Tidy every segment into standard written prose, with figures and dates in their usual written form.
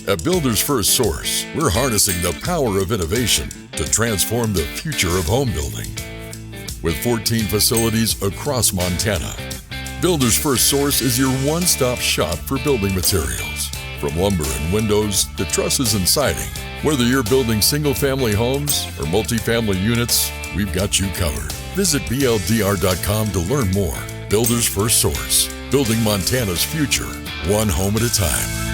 At Builder's First Source, we're harnessing the power of innovation to transform the future of home building. With 14 facilities across Montana, Builder's First Source is your one-stop shop for building materials. From lumber and windows to trusses and siding, whether you're building single-family homes or multifamily units, we've got you covered. Visit BLDR.com to learn more. Builder's First Source, building Montana's future, one home at a time.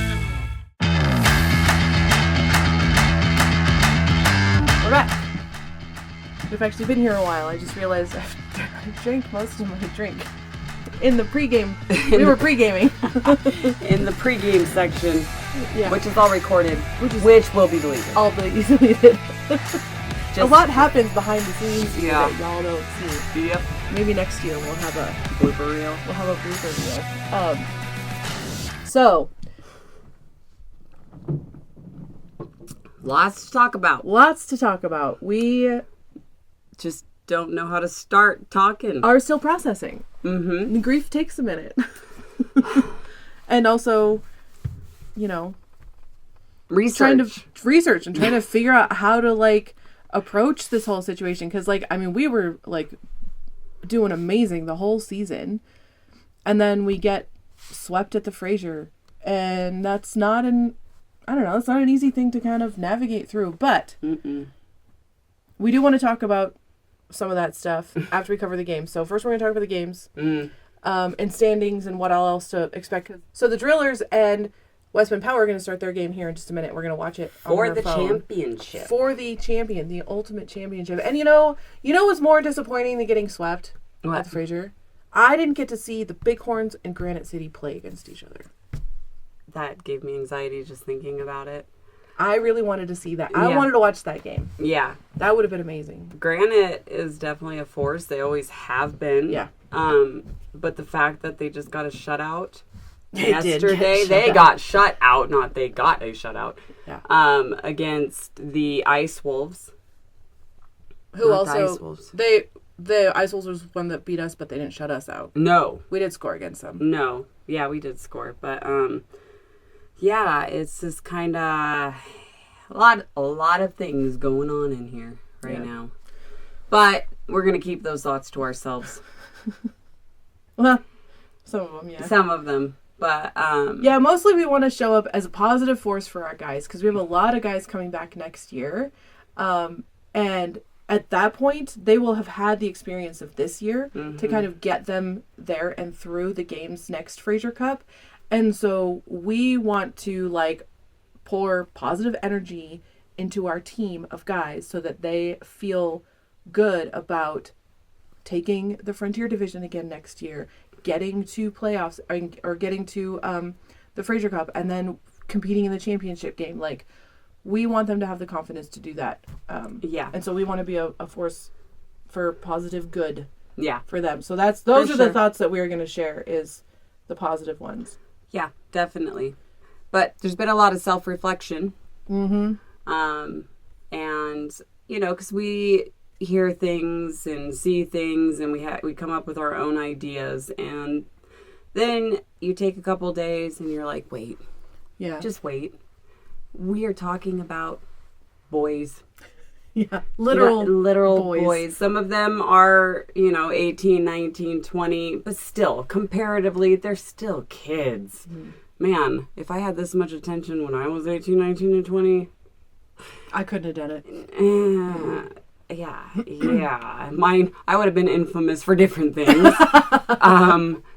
We're back. We've actually been here a while. I just realized I've drank most of my drink. In the pregame, we were pregaming. In the pregame section, Yeah. which is all recorded, which will be deleted. All deleted. A lot happens behind the scenes Yeah. that y'all don't see. Yep. Maybe next year we'll have a Blooper reel. So Lots to talk about. lots to talk about. We Just don't know how to start talking. are still processing. Mm-hmm. The grief takes a minute. And also, you know, trying to research and trying to figure out how to like approach this whole situation. Cause like, I mean, we were like doing amazing the whole season. And then we get swept at the Fraser, and that's not that's not an easy thing to kind of navigate through, but we do want to talk about some of that stuff after we cover the games. So first we're going to talk about the games and standings and what else to expect. So the Drillers and West Bend Power are going to start their game here in just a minute. We're going to watch it for on our the phone. championship. For the champion, the ultimate championship. And you know what's more disappointing than getting swept What? at the Fraser? I didn't get to see the Bighorns and Granite City play against each other. That gave me anxiety just thinking about it. I really wanted to see that. Yeah. I wanted to watch that game. Yeah. That would have been amazing. Granite is definitely a force. They always have been. Yeah. But the fact that they just got a shutout They did get yesterday, shut they out. got shut out, not they got a shutout. Yeah. Against the Ice Wolves. Who Not the also Ice Wolves. the Ice Wolves was one that beat us, but they didn't shut us out. No. We did score against them. No. Yeah, we did score. But yeah, it's just kinda a lot of things going on in here right now. But we're gonna keep those thoughts to ourselves. Well, some of them, yeah. Some of them. But Yeah, mostly we want to show up as a positive force for our guys because we have a lot of guys coming back next year. And at that point, they will have had the experience of this year to kind of get them there and through the games next Fraser Cup. And so we want to like pour positive energy into our team of guys so that they feel good about taking the Frontier Division again next year, getting to playoffs or getting to the Fraser Cup and then competing in the championship game. Like, we want them to have the confidence to do that. Yeah. And so we want to be a force for positive good yeah. for them. So those are the sure. thoughts that we're going to share is the positive ones. Yeah, definitely. But there's been a lot of self-reflection. Mm-hmm. And, you know, because we hear things and see things and we come up with our own ideas. And then you take a couple days and you're like, wait. Yeah. Just wait. We are talking about boys. Yeah. Literal boys. Some of them are, 18, 19, 20, but still, comparatively, they're still kids. Mm. Man, if I had this much attention when I was 18, 19, and 20... I couldn't have done it. Yeah. Mine, I would have been infamous for different things.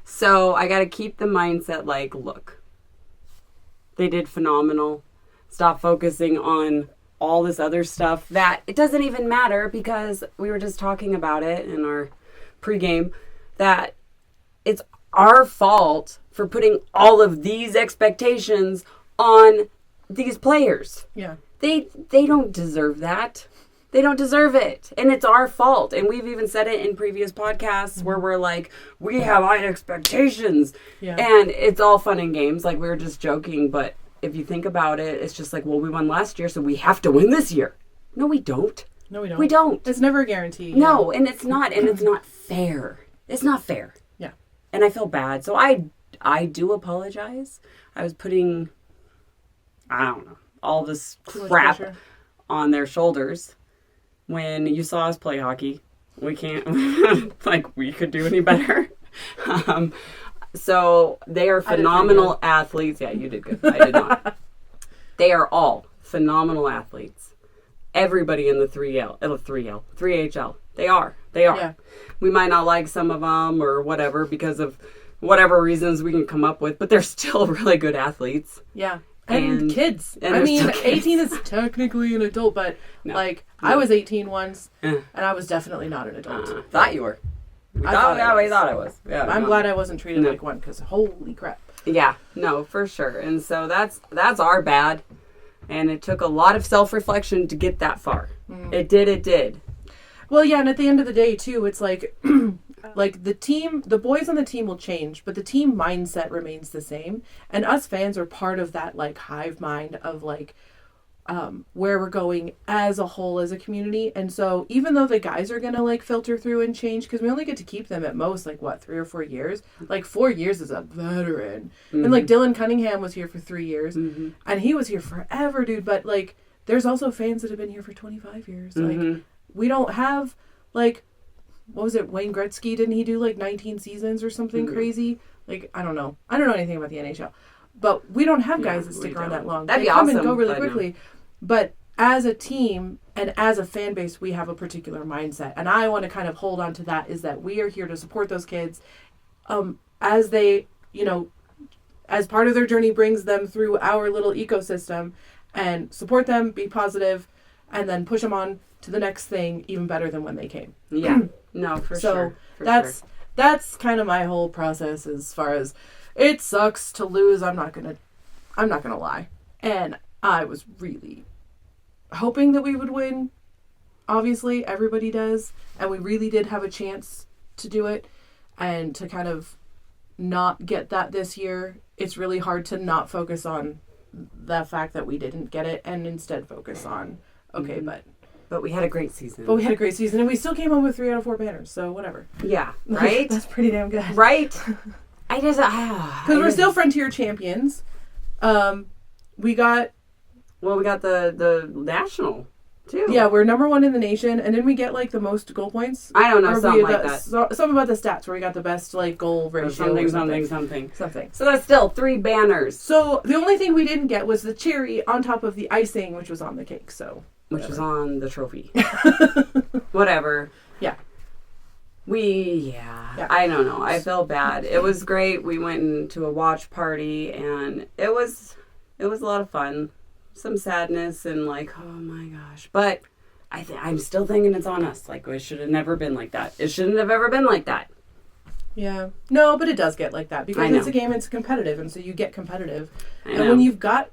So I got to keep the mindset like, look, they did phenomenal. Stop focusing on all this other stuff that it doesn't even matter because we were just talking about it in our pregame that it's our fault for putting all of these expectations on these players. Yeah. They don't deserve that. They don't deserve it. And it's our fault. And we've even said it in previous podcasts where we're like, we have high expectations. Yeah. And it's all fun and games. Like, we were just joking. But if you think about it, it's just like, well, we won last year, so we have to win this year. No, we don't. No, we don't. We don't. It's never a guarantee. No, and it's not. And it's not fair. It's not fair. Yeah. And I feel bad. So I do apologize. I was putting I don't know, all this crap on their shoulders. When you saw us play hockey, we can't, like, we could do any better. So they are phenomenal athletes. Yeah, you did good. I did not. They are all phenomenal athletes. Everybody in the 3HL. They are. Yeah. We might not like some of them or whatever because of whatever reasons we can come up with, but they're still really good athletes. Yeah. And kids. I mean, 18 is technically an adult, but I was 18 once, and I was definitely not an adult. Thought you were. We thought I was. Yeah, I'm glad I wasn't treated like one, because holy crap. Yeah, no, for sure. And so that's our bad, and it took a lot of self-reflection to get that far. It did. Well, yeah, and at the end of the day, too, it's like... like the boys on the team will change, but the team mindset remains the same. And us fans are part of that like hive mind of like where we're going as a whole as a community. And so even though the guys are gonna like filter through and change, because we only get to keep them at most like 3 or 4 years. Like 4 years is a veteran. And like Dylan Cunningham was here for 3 years, and he was here forever, dude. But like there's also fans that have been here for 25 years. Like we don't have like. What was it? Wayne Gretzky, didn't he do like 19 seasons or something crazy? Like, I don't know. I don't know anything about the NHL. But we don't have guys that stick around that long. That'd be awesome. They come and go really quickly. But as a team and as a fan base, we have a particular mindset. And I want to kind of hold on to that, is that we are here to support those kids as they, as part of their journey brings them through our little ecosystem, and support them, be positive, and then push them on to the next thing even better than when they came. Yeah. No, for sure. So that's kind of my whole process as far as it sucks to lose. I'm not gonna lie. And I was really hoping that we would win. Obviously, everybody does. And we really did have a chance to do it. And to kind of not get that this year, it's really hard to not focus on the fact that we didn't get it and instead focus on, But we had a great season. And we still came home with 3 out of 4 banners, so whatever. Yeah, right? That's pretty damn good. Right? Because we're still Frontier champions. We got the national, too. Yeah, we're number 1 in the nation, and then we get, like, the most goal points. I don't know, something like that. Something about the stats, where we got the best, like, goal ratio. Something. So that's still 3 banners. So the only thing we didn't get was the cherry on top of the icing, which was on the cake, so... Which was on the trophy. Whatever. Yeah. I don't know. I feel bad. It was great. We went into a watch party, and it was a lot of fun. Some sadness and like, oh my gosh. But I'm still thinking it's on us. Like, it should have never been like that. It shouldn't have ever been like that. Yeah. No, but it does get like that because it's a game, it's competitive, and so you get competitive. And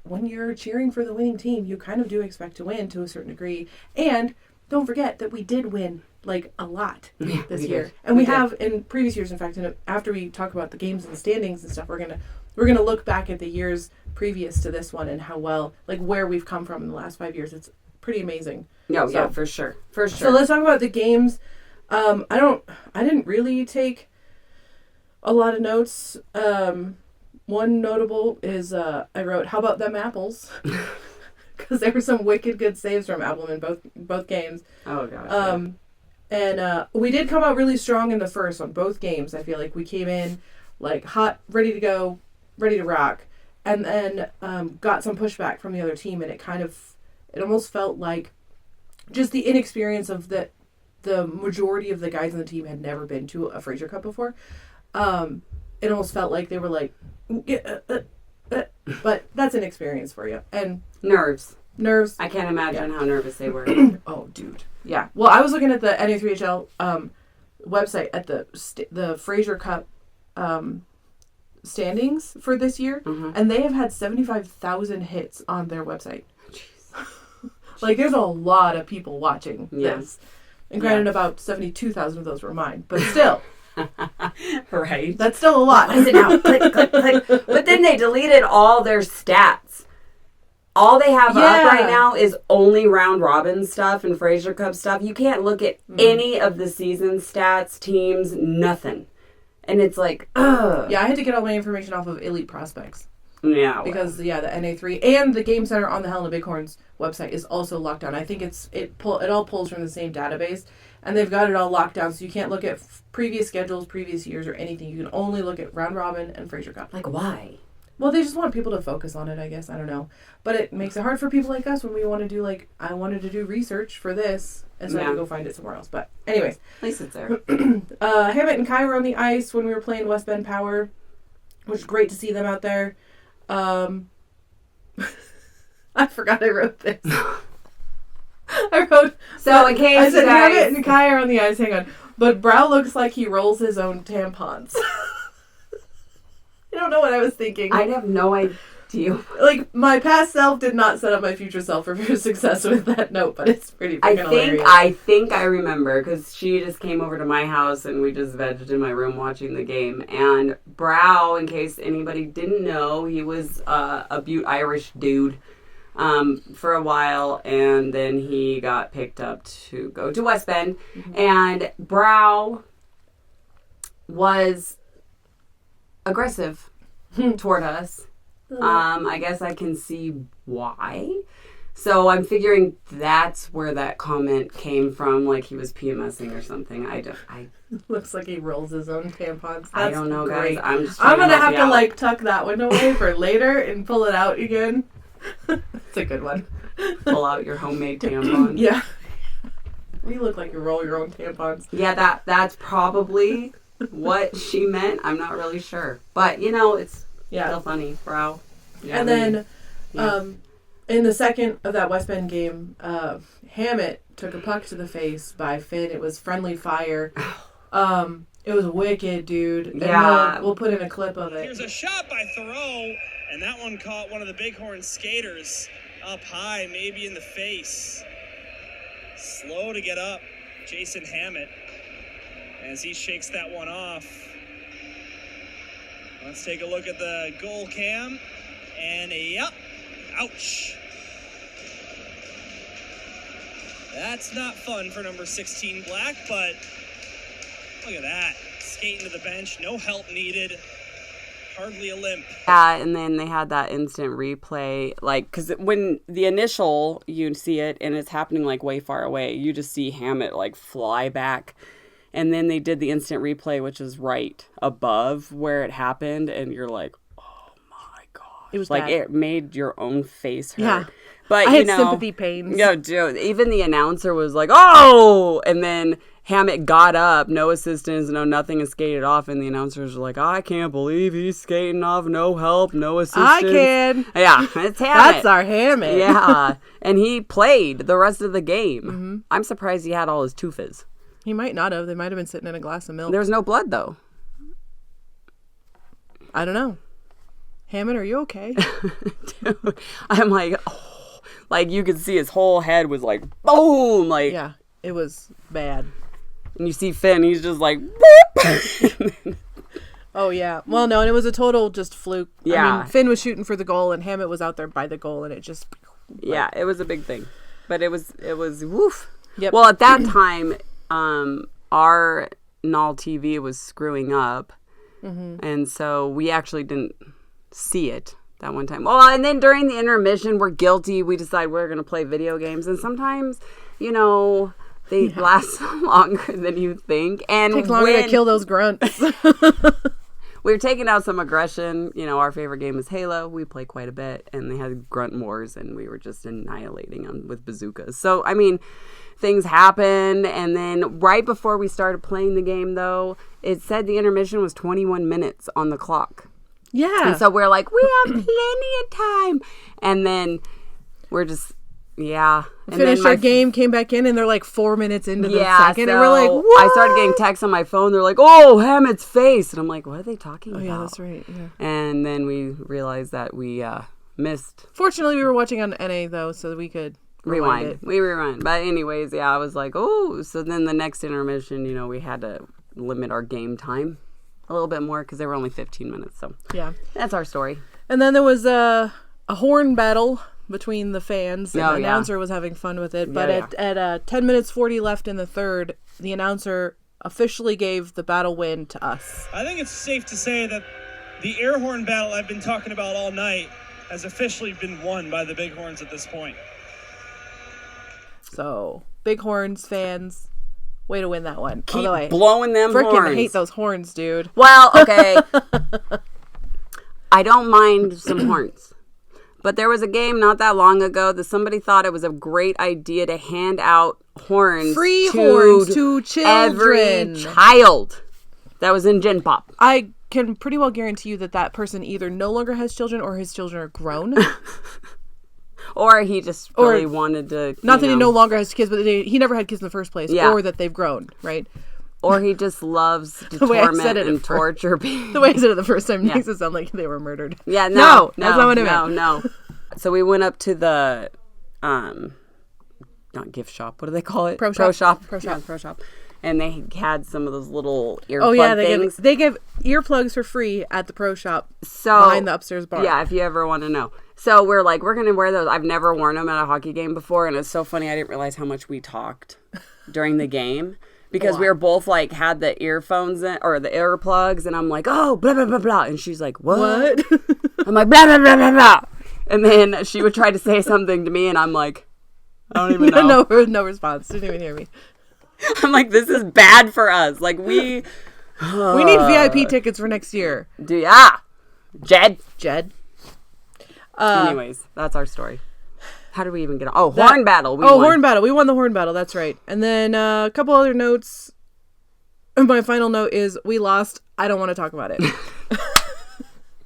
when you're cheering for the winning team, you kind of do expect to win to a certain degree. And don't forget that we did win like a lot this year. Did. And we have in previous years, in fact, after we talk about the games and the standings and stuff, we're gonna look back at the years previous to this one and how well, like, where we've come from in the last 5 years. It's pretty amazing. Yeah, for sure. So let's talk about the games. I didn't really take a lot of notes. One notable is I wrote, "How about them apples?" Because there were some wicked good saves from Appleman in both games. Oh gosh. And we did come out really strong in the first on both games. I feel like we came in like hot, ready to go, ready to rock, and then got some pushback from the other team, and it almost felt like just the inexperience of the majority of the guys on the team had never been to a Fraser Cup before. It almost felt like they were like, but that's an experience for you. And nerves. I can't imagine how nervous they were. Oh, dude. Yeah. Well, I was looking at the NA3HL website at the Fraser Cup standings for this year, and they have had 75,000 hits on their website. Jeez. Like, there's a lot of people watching this. And granted, about 72,000 of those were mine, but still. Right. That's still a lot. What is it now? Click, click, click. But then they deleted all their stats. All they have up right now is only round robin stuff and Fraser Cup stuff. You can't look at any of the season stats, teams, nothing. And it's like, ugh. Yeah, I had to get all my information off of Elite Prospects. Yeah. Because, the NA3 and the Game Center on the Helena Bighorns website is also locked down. I think it all pulls from the same database, and they've got it all locked down, so you can't look at previous schedules, previous years, or anything. You can only look at Round Robin and Fraser Cup. Like, why? Well, they just want people to focus on it, I guess. I don't know. But it makes it hard for people like us when we want to do, like, I wanted to do research for this, and so I had to go find it somewhere else. But anyways. At least it's there. Hammett and Kai were on the ice when we were playing West Bend Power, which was great to see them out there. I forgot I wrote this. So in case I said you guys... Hammett and Kai are on the ice. Hang on. But Brow looks like he rolls his own tampons. I don't know what I was thinking. I have no idea. Like, my past self did not set up my future self for success with that note, but it's pretty freaking hilarious. I think I remember, because she just came over to my house and we just vegged in my room watching the game. And Brow, in case anybody didn't know, he was a Butte Irish dude for a while, and then he got picked up to go to West Bend. Mm-hmm. And Brow was aggressive toward us. I guess I can see why. So I'm figuring that's where that comment came from, like he was PMSing or something. Looks like he rolls his own tampons. That's I don't know, great. guys. I'm gonna have to like tuck that one away for later and pull it out again. It's a good one. Pull out your homemade tampon. Yeah. You look like you roll your own tampons. Yeah, that's probably what she meant. I'm not really sure, but it's still funny, Brow. And then, in the second of that West Bend game, Hammett took a puck to the face by Finn. It was friendly fire. It was wicked, dude. And we'll put in a clip of it. Here's a shot by Thoreau, and that one caught one of the Bighorn skaters up high, maybe in the face. Slow to get up, Jason Hammett, as he shakes that one off. Let's take a look at the goal cam, and ouch. That's not fun for number 16 Black, but look at that. Skating to the bench, no help needed, hardly a limp. Yeah, and then they had that instant replay, like, because when the initial, you see it, and it's happening, like, way far away, you just see Hammett, like, fly back. And then they did the instant replay, which is right above where it happened, and you're like, oh my gosh. It was like bad. It made your own face hurt. Yeah. But I had sympathy pains. Yeah, dude. Even the announcer was like, oh! And then Hammett got up, no assistance, no nothing, and skated off. And the announcers were like, I can't believe he's skating off, no help, no assistance. I can. Yeah, it's Hammett. That's our Hammett. Yeah. And he played the rest of the game. Mm-hmm. I'm surprised he had all his toofas. He might not have. They might have been sitting in a glass of milk. There was no blood, though. I don't know. Hammett, are you okay? Dude, I'm like, oh. Like, you could see his whole head was like, boom. Like, yeah, it was bad. And you see Finn, he's just like, boop. Oh, yeah. Well, no, and it was a total just fluke. Yeah. I mean, Finn was shooting for the goal, and Hammett was out there by the goal, and it just... Yeah, it was a big thing. But it was woof. Yep. Well, at that time... our NOL TV was screwing up, and so we actually didn't see it that one time. Well, and then during the intermission, we're guilty. We decide we're going to play video games, and sometimes, they last longer than you think. And it takes longer to kill those grunts. We were taking out some aggression. Our favorite game is Halo. We play quite a bit, and they had grunt wars, and we were just annihilating them with bazookas. So, I mean... Things happened, and then right before we started playing the game, though, it said the intermission was 21 minutes on the clock. Yeah. And so we're like, we have plenty of time. And then we're just, yeah. And finished our game, came back in, and they're like 4 minutes into the second, so and we're like, what? I started getting texts on my phone. They're like, oh, Hammett's face. And I'm like, what are they talking about? Oh, yeah, that's right. Yeah. And then we realized that we missed. Fortunately, we were watching on NA, though, so we could... Rewind. We rewind. But anyways, yeah, I was like, oh. So then the next intermission, we had to limit our game time a little bit more because they were only 15 minutes. So yeah, that's our story. And then there was a horn battle between the fans. And the announcer was having fun with it. But at 10 minutes 40 left in the third, the announcer officially gave the battle win to us. I think it's safe to say that The air horn battle I've been talking about all night has officially been won by the Bighorns at this point. So, Bighorns fans, way to win that one. Keep blowing them horns. Freaking hate those horns, dude. Well, okay. I don't mind some horns. But there was a game not that long ago that somebody thought it was a great idea to hand out horns. Free horns to children. Every child that was in Gen Pop. I can pretty well guarantee you that person either no longer has children or his children are grown. Or he just really wanted to... Not that he no longer has kids, but he never had kids in the first place. Yeah. Or that they've grown, right? Or he just loves to torment and torture people. The way I said it the first time makes it sound like they were murdered. Yeah, no. That's not what I meant. No. So we went up to the... not gift shop. What do they call it? Pro shop. Yeah, pro shop. And they had some of those little earplug things. They give earplugs for free at the pro shop behind the upstairs bar. Yeah, if you ever want to know. So we're like, we're going to wear those. I've never worn them at a hockey game before. And it's so funny. I didn't realize how much we talked during the game. Because we were both like, had the earphones in, or the earplugs. And I'm like, oh, blah, blah, blah, blah. And she's like, what? I'm like, blah, blah, blah, blah, blah. And then she would try to say something to me. And I'm like, I don't even know. No response. Didn't even hear me. I'm like, this is bad for us. Like, we need VIP tickets for next year. Jed. Anyways, that's our story. How did we even get on? Oh, horn battle. Horn battle. We won the horn battle. That's right. And then a couple other notes. My final note is we lost. I don't want to talk about it.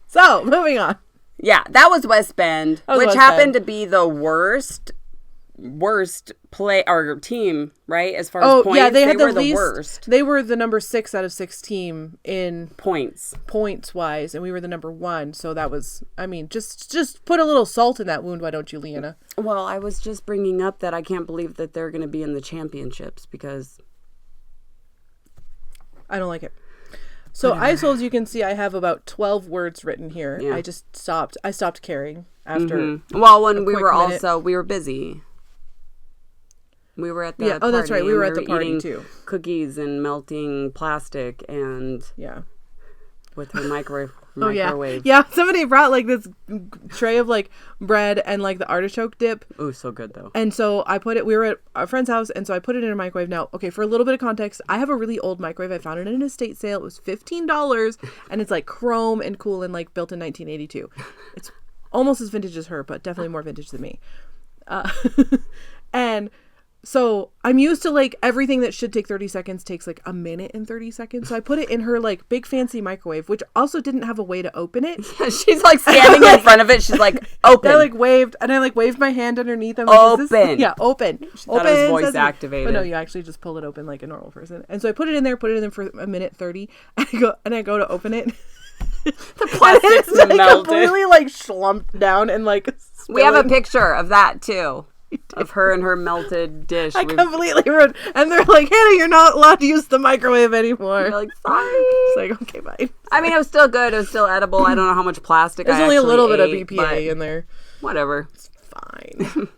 So, moving on. Yeah, that was West Bend, which happened to be the worst play or team, right? As far as points, yeah, they were the worst. They were the number 6 out of 6 team in points wise, and we were the number 1. So that was, I mean, just put a little salt in that wound, why don't you, Leanna? Well, I was just bringing up that I can't believe that they're going to be in the championships because I don't like it. So as you can see, I have about 12 words written here. Yeah. I stopped caring after. Mm-hmm. Well, when we were busy. We were at the party. Oh, that's right. We were at the party too. Cookies and melting plastic and with her microwave. Yeah. Somebody brought like this tray of like bread and like the artichoke dip. Oh, so good though. And so I put it. We were at a friend's house, and so I put it in a microwave. Now, okay, for a little bit of context, I have a really old microwave. I found it in an estate sale. It was $15, and it's like chrome and cool and like built in 1982. It's almost as vintage as her, but definitely more vintage than me. And so I'm used to like everything that should take 30 seconds takes like a minute and 30 seconds. So I put it in her like big fancy microwave, which also didn't have a way to open it. Yeah, she's like standing in front of it. She's like, open. I like waved my hand underneath. I'm like, open. Open. She thought it was voice activated. But no, you actually just pull it open like a normal person. And so I put it in there for a minute 30, and I go to open it. The plastic's like melted. Completely like slumped down and like spilling. We have a picture of that too. Of her and her melted dish. I completely ruined. And they're like, Hannah, you're not allowed to use the microwave anymore. You're like, sorry. It's like, okay, bye. I mean, it was still good. It was still edible. I don't know how much plastic There's only a little bit of BPA in there. Whatever. It's fine.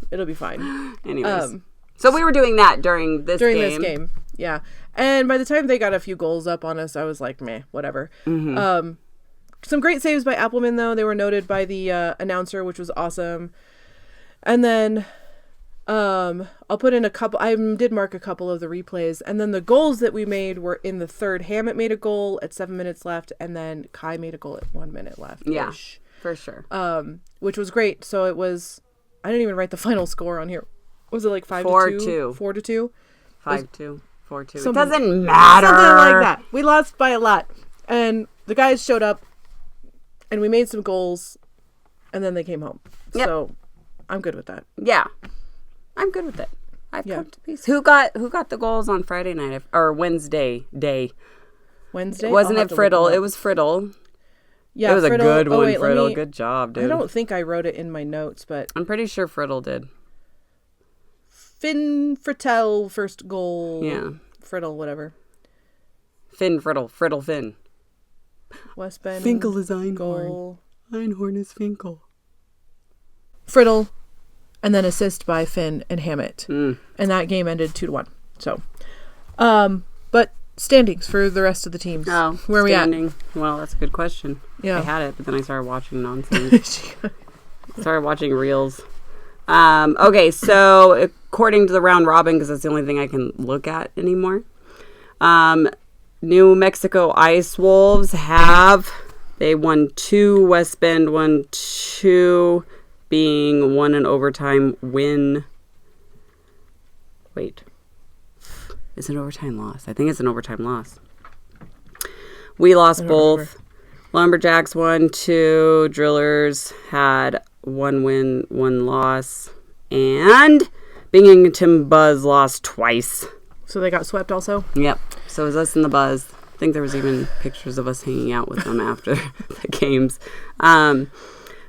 It'll be fine. Anyways. So we were doing that during this game. Yeah. And by the time they got a few goals up on us, I was like, meh, whatever. Mm-hmm. Some great saves by Appleman, though. They were noted by the announcer, which was awesome. And then I'll put in a couple. I did mark a couple of the replays. And then the goals that we made were in the third. Hammett made a goal at 7 minutes left. And then Kai made a goal at 1 minute left. Yeah, for sure. Which was great. So it was, I didn't even write the final score on here. Was it like 5-2? 4-2. 4-2? 5-2. 4-2. It doesn't matter. Something like that. We lost by a lot. And the guys showed up. And we made some goals. And then they came home. Yep. So I'm good with that. Yeah. I'm good with it. I've come to peace. Who got the goals on Friday night or Wednesday day? Wednesday? Wasn't it Friddle? It was Friddle. Yeah, it was Friddle. A good one, Friddle. Good job, dude. I don't think I wrote it in my notes, but I'm pretty sure Friddle did. Finn Frittel first goal. Yeah. Friddle, whatever. Finn Friddle Finn. West Bend. Finkel is Einhorn. Goal. Einhorn is Finkel. Friddle. And then assist by Finn and Hammett. And that game ended 2-1. So, but standings for the rest of the teams. Oh, where standing. are we at? Well, that's a good question. Yeah. I had it, but then I started watching nonsense. Started watching reels. Okay, so according to the round robin, because that's the only thing I can look at anymore, New Mexico Ice Wolves they won 2, West Bend won 2, being 1 an overtime win. Wait. Is it overtime loss? I think it's an overtime loss. We lost both. Remember. Lumberjacks won 2. Drillers had 1 win, 1 loss. And Binghamton Buzz lost twice. So they got swept also? Yep. So it was us and the Buzz. I think there was even pictures of us hanging out with them after the games.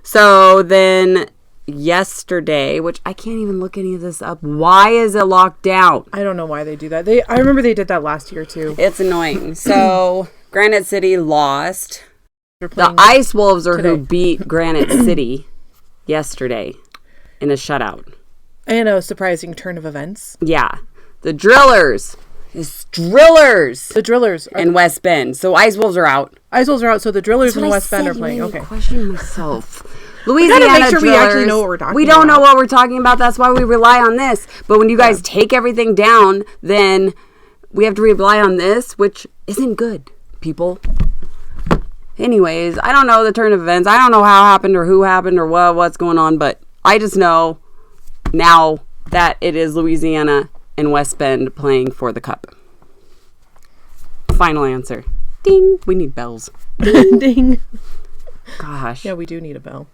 So then yesterday, which I can't even look any of this up. Why is it locked down? I don't know why they do that. I remember they did that last year too. It's annoying. So Granite City lost. The Ice Wolves are who beat Granite City yesterday in a shutout. And a surprising turn of events. Yeah. The Drillers. It's Drillers. The Drillers. And West Bend. So Ice Wolves are out. Ice Wolves are out, so the Drillers and West Bend are playing. Okay. Question myself. Louisiana Louisiana make sure Drillers, we actually know what we're talking about. We don't know what we're talking about. That's why we rely on this. But when you guys take everything down, then we have to rely on this, which isn't good, people. Anyways, I don't know the turn of events. I don't know how happened or who happened or what's going on, but I just know now that it is Louisiana and West Bend playing for the cup. Final answer. Ding. We need bells. Ding, ding. Gosh. Yeah, we do need a bell.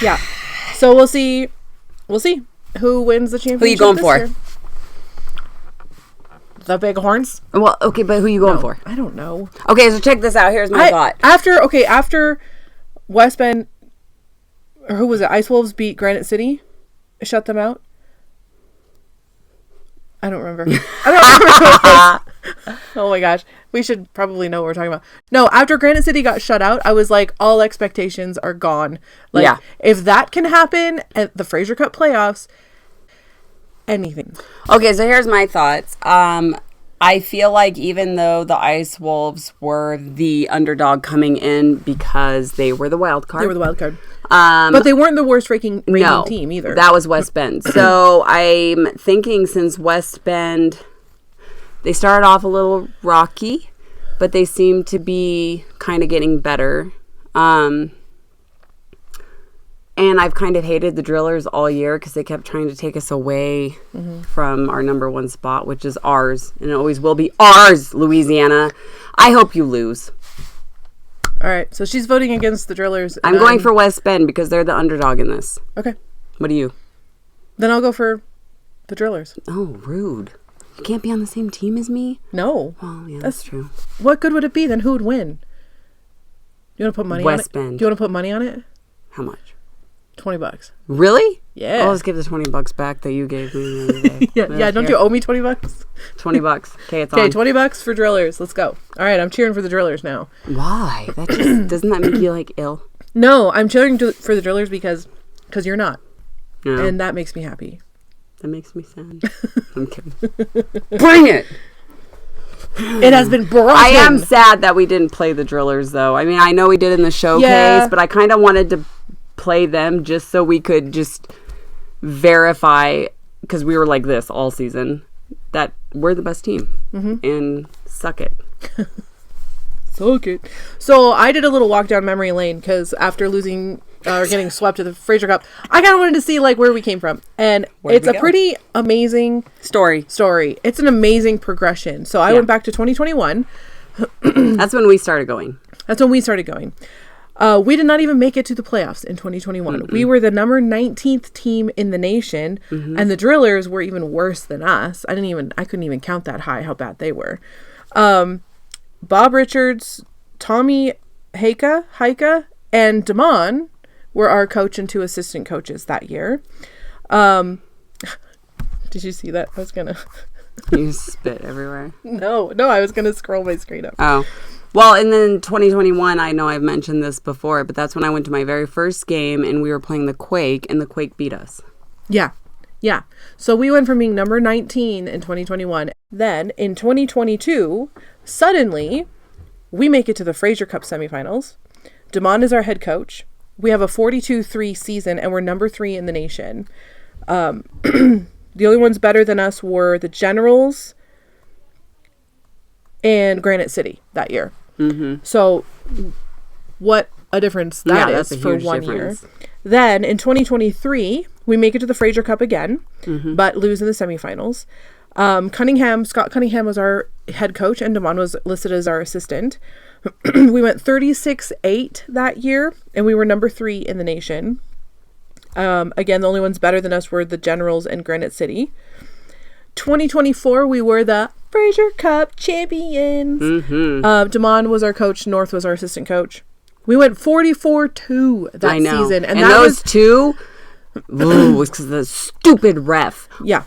Yeah. So we'll see. We'll see who wins the championship. Who are you going for? Year. The Bighorns. Well, okay, but who are you going for? I don't know. Okay, so check this out. Here's my thought. After West Bend, or who was it? Ice Wolves beat Granite City, shut them out. I don't remember. Oh my gosh. We should probably know what we're talking about. No, after Granite City got shut out, I was like, all expectations are gone. Like, yeah. If that can happen at the Fraser Cup playoffs, anything. Okay, so here's my thoughts. I feel like even though the Ice Wolves were the underdog coming in because they were the wild card. They were the wild card. But they weren't the worst rating team either. That was West Bend. So I'm thinking since West Bend, they started off a little rocky, but they seem to be kind of getting better. And I've kind of hated the Drillers all year because they kept trying to take us away from our number 1 spot, which is ours. And it always will be ours, Louisiana. I hope you lose. All right. So she's voting against the Drillers. I'm going for West Bend because they're the underdog in this. Okay. What do you? Then I'll go for the Drillers. Oh, rude. You can't be on the same team as me? No. Oh, yeah, that's true. What good would it be? Then who would win? You want to put money on it? West Bend. Do you want to put money on it? How much? $20. Really? Yeah. I'll just give the $20 back that you gave me the other day. yeah. Don't you owe me $20? $20. Okay, it's on. Okay, $20 for Drillers. Let's go. All right, I'm cheering for the Drillers now. Why? That just doesn't that make you like ill? No, I'm cheering for the Drillers because you're not, No. and that makes me happy. That makes me sad. I'm kidding. Bring it. It has been broken. I am sad that we didn't play the Drillers, though. I mean, I know we did in the showcase, but I kind of wanted to play them just so we could just verify, because we were like this all season, that we're the best team. And suck it. Suck it. So I did a little walk down memory lane because after losing or getting swept to the Fraser Cup, I kind of wanted to see like where we came from, and it's a pretty amazing story. It's an amazing progression. So I went back to 2021. That's when we started going. We did not even make it to the playoffs in 2021. We were the number 19th team in the nation, and the Drillers were even worse than us. I couldn't even count that high how bad they were. Bob Richards, Tommy Heika, and Damon were our coach and 2 assistant coaches that year. Did you see that? I was gonna. You spit everywhere. No, I was gonna scroll my screen up. Oh. Well, and then 2021, I know I've mentioned this before, but that's when I went to my very first game, and we were playing the Quake, and the Quake beat us. Yeah. Yeah. So we went from being number 19 in 2021. Then in 2022, suddenly we make it to the Fraser Cup semifinals. Damon is our head coach. We have a 42-3 season and we're number 3 in the nation. The only ones better than us were the Generals and Granite City that year. Mm-hmm. So what a difference that is for 1 year. Then in 2023, we make it to the Fraser Cup again, but lose in the semifinals. Scott Cunningham was our head coach and Damon was listed as our assistant. We went 36-8 that year and we were number 3 in the nation. Again, the only ones better than us were the Generals and Granite City. 2024, we were the Fraser Cup champions. Damon was our coach. North was our assistant coach. We went 44-2 that season. And that those two was because of the stupid ref. Yeah.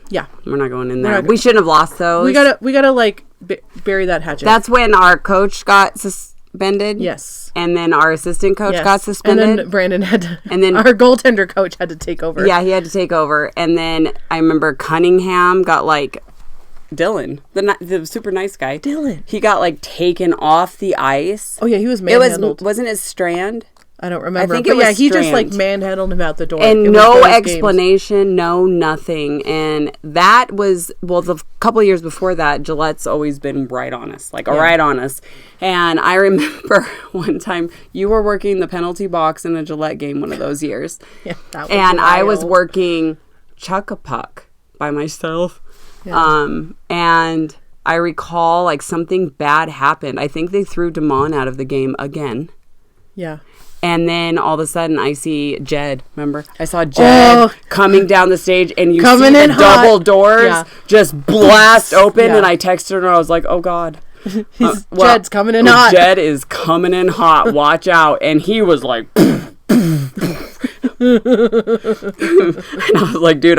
Yeah. We're not going in there. We shouldn't have lost those. We gotta like bury that hatchet. That's when our coach got suspended. Yes. And then our assistant coach got suspended. And then Brandon had to, and then our goaltender coach had to take over. Yeah, he had to take over. And then I remember Cunningham got like Dylan, the super nice guy. Dylan. He got like taken off the ice. Oh yeah, he was manhandled. Wasn't it Strand? I don't remember. I think it was he just Strand. like manhandled him out the door. And no explanation, no nothing. And that was, well, the couple of years before that, Gillette's always been right on us, right on us. And I remember one time you were working the penalty box in a Gillette game one of those years. Yeah, that was and wild. I was working Chuck-a-Puck by myself. Yeah. And I recall like something bad happened. I think they threw Damon out of the game again. Yeah. And then all of a sudden I see Jed, remember? I saw Jed coming down the stage and you see the double doors just blast open and I texted her and I was like, oh God. Jed's coming in hot. Jed is coming in hot. Watch out. And he was like... and I was like, dude,